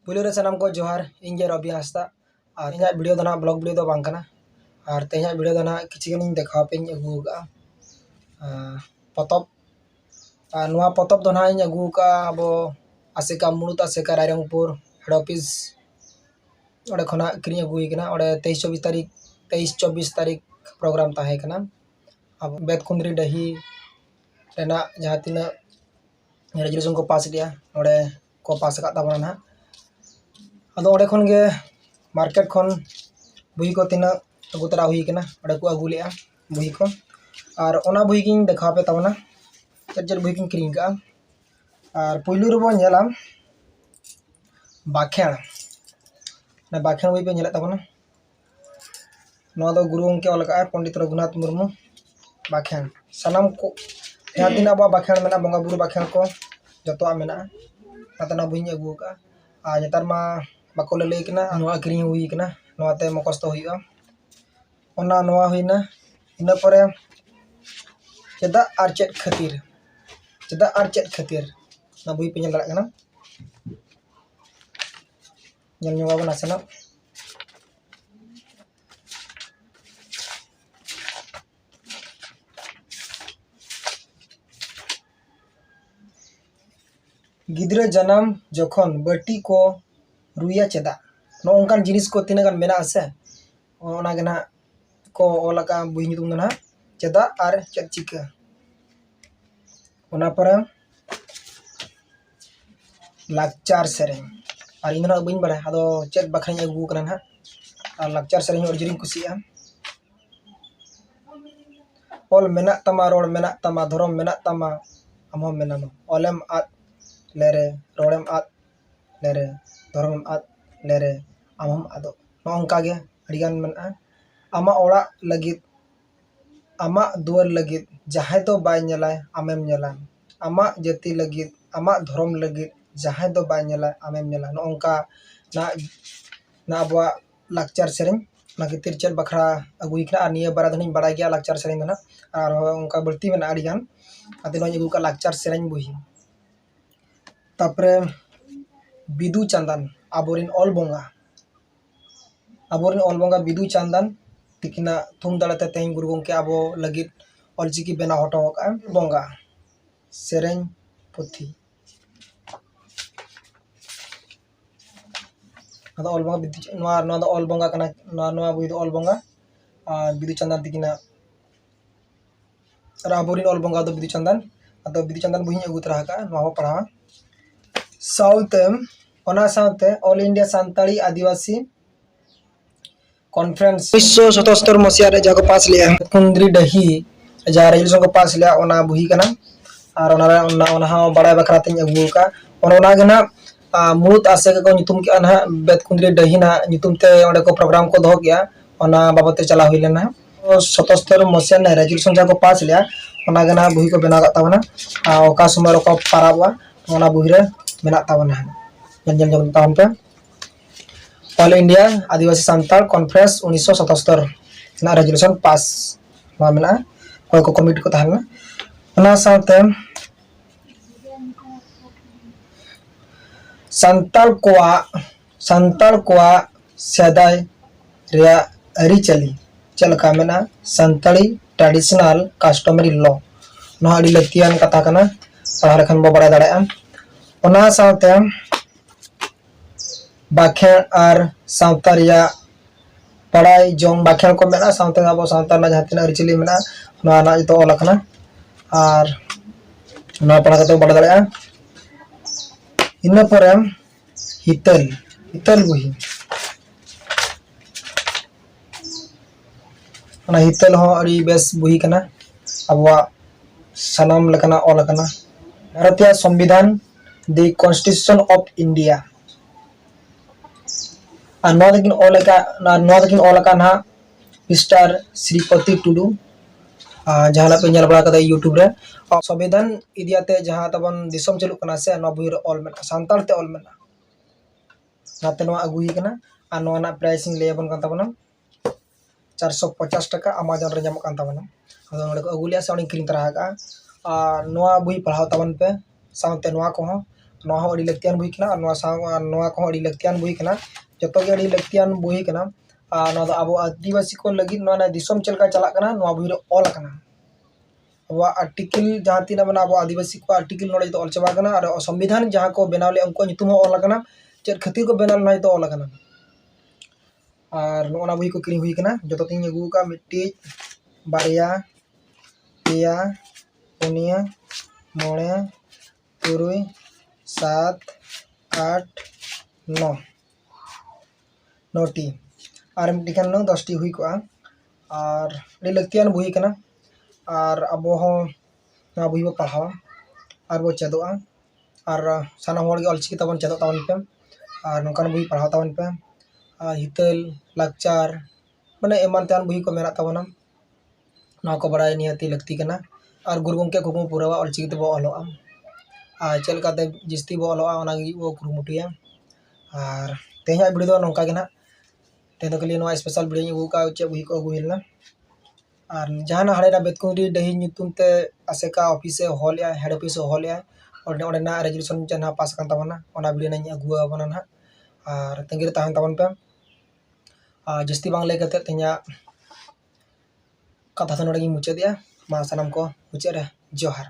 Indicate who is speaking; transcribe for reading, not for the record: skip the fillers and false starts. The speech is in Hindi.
Speaker 1: पुलिस रे सनम को जोहार इंगे रवि हांसदा और इन्हा वीडियो दो ना ब्लॉग वीडियो दो बांग कना और तेहा वीडियो दो ना किछि गनिन देखाव पे अगू का पतब नुआ पतब दो ना इन अगू का अब आसेका मुणुत आसेका रायरंगपुर हेड ऑफिस ओडे खना क्री अगू कना ओडे 23-24 तारीख प्रोग्राम ताहे कना अब बेतकुंद्री डही रेना जहाँ तीना रेजुलेशन को पास लिया ओडे को पास का ताबना ना अदो ओडे खन गे मार्केट खन बुही को तीना अगू तरा हुई कना ओडे को अगू लिया बुही को और ओना बुही किन देखा पे ताबना चल बुही किन क्रीन का और पुइलु रबो नेला बाखेण ना बाखेण बुही पे नेला ताबना नवा दो गुरु उनके अलका पंडित रघुनाथ मुर्मू बाखेण सनम को यहाँ दिन अब बाखेण मेना बंगा बुरु बाखेण को जतो मेना नातना बुही अगू का आ नेतार मा बाको लले कना नवा क्री हुई कना नवा ते मकस्त हुईगा ओना नवा हुईना इन परे चेदा आर चेद खातिर ना बुई पे लड़ा कना ñam ñoga bana sana गिद्रा जन्म जखन बटी को रुया चेदा नो onkan जिनिस को तीना गान मेना आसे ओना गना को ओलाका बुई नितुम ना चेदा आर चेद चिका ओना पर लाकचार सेरें और इन बी बड़ा अदो चेद बाखा अगू करना और लाकचार सेरें अर्जुन कुसिया ऑल मेना तमा रोड मेना तमा धर्म मेना तमा आम मेनामा ऑलम आद लेरे रोडम आद लेरे धर्म आद लेरे आम आदो नोंका गे अड़िगान मेना आमा ओड़ा लगित आमा दुआर लगित जहां तो बाय नेला आमेम नेला आमा जाति लगित आमा धर्म लगित जहां दो बाय नेला आमेम नेला नोंका ना अबवा लाकचार सेरें ना कितिर चेद बखरा अगुई कना और निया बारा धनी बड़ा गया लाकचार सेरें ना और उनका बढ़ती में आड़िगान आते नोय अगू का लाकचार सेरें बुही तापरे बिदु चंदन आबोरिन ऑल बोंगा बिदु चंदन तिकिना थुम दाड़ाते तें गुरु गंके आबो लगित ऑलचिकी बेना हटो का बोंगा सेरें पुथी अदो ऑल बोंगा बिदु नवा ऑल बोंगा कना नवा बुई ऑल बोंगा बिदु चंदन तिकिना राबोरिन ऑल बोंगा दो बिदु चंदन बुही अगू तरह का नवा पढ़ा साउथम ओना साउथे ऑल इंडिया सांताली आदिवासी कॉन्फ्रेंस 1977 मसिया रे जाको पास लिया कुंद्री डही जा रेजुलेशन को पास लिया ओना बुही कना और ओना बड़ा बखरा तिन अगू का ओना गना मुरुत आसे को नितुम के अनहा बेत कुंद्री डही ना नितुम ते ओडे को प्रोग्राम को दो गया ओना बाबते चला हुई लेना 77 मसिया ने रेजुलेशन जाको पास लिया ओना गना बुही को बना तावना ओका समय को पाराबा ओना बुही रे मेना तावना जन तावन पे ऑल इंडिया आदिवासी सांताल कॉन्फ्रेंस 1977 ना रेजुलेशन पास मा मेना कोई को कमिटी को ताहना ओना साथे सांताल कोआ सेदाय रिया अरिचली चलका मेना सांताली ट्रेडिशनल कस्टमरी लॉ नो अड़ी लतियान कथा कना पढ़ा लेखन बो बड़ा दाड़े ओना साथे बाखेण और सावता रिया पढ़ाई जोंग बाखेण को मेना सावते अब सावता ना जहां अरिचली मेना नवा ना तो ऑल कना और नवा पढ़ा कते बड़ा दाड़े इन परे हितल बुही ओना हितल हो अड़ी बेस बुही कना अबवा सनम लकना ऑल कना भारतीय संविधान द कॉन्स्टिट्यूशन ऑफ इंडिया और नोदकिन ऑल का ना मिस्टर श्रीपति टुडू जहां पे नेल बड़ा कदा यूट्यूब रे संविधान इदियाते जहां तबन दिसम चलुक कना से नो बुही रे ऑल मेना सांताल ते ऑल मेना नाते नो अगुई कना और नो ना प्राइसिंग लेबन कान तबना 450 टका अमेजन रे जामक कान तबना अदो नोडे को अगुलिया से उनी क्रीम तरह का और नोआ बुही पढ़ाव तबन पे सावते नोआ को नवा हो अड़ी लक्तियान बुही कना और नवा को अड़ी लक्तियान बुही कना जतो गे अड़ी लक्तियान बुही कना नवा दो आबो आदिवासी को लगी नवा दिसम चलका चला कना नवा बुही रे ऑल कना अब आर्टिकल जहाँ तीन बना अब आदिवासी को आर्टिकल नोड़े तो ऑल चाबा कना और संविधान जहाँ को बनाव ले उनको नितुम ऑल कना चेद खातिर को बनाव ना तो ऑल कना और नोना बुही को किरिंग हुई कना जतो तीन अगू का मिट्टी बारिया पेया पुनिया मोड़े तुरुई 7 8 9 9टी और मिट्टी खान 10टी हुई को और अड़ी लक्तियान बुही कना और अब ना बुही बो पढ़ावा और बो चेदोआ और साना होड़ के ऑलचिकी तबन चेदो तबन पे और नौकान बुही पढ़ाव तबन पे हितल लाकचार माने एमान त्यान बुही को मेना तबना ना को बड़ा नियति लगती कना और गुरु गंके कुकुम पुरावा ऑलचिकी तबो ऑलोआ और चल काते जिस्ती बो ऑलोआ ओना गी बो कुरुमुटिया और तेहा वीडियो दो नौका के ना तेन के लिए स्पेशल वीडियो अगू का चे बुही को अगू हिलना और जहां हड़ेरा बेतकुंडी डही nyutum te ASECA office hall या हेड ऑफिस हॉल या और ओडेना रेजुलेशन जहां पास kan tabana ona वीडियो नई अगू abana ना और तंगिर ताहन तबन पे जस्ती बांग लay kate तेnya कथा तो नोड़े मुचाद मा सानाम को मुचाद रे जोहार।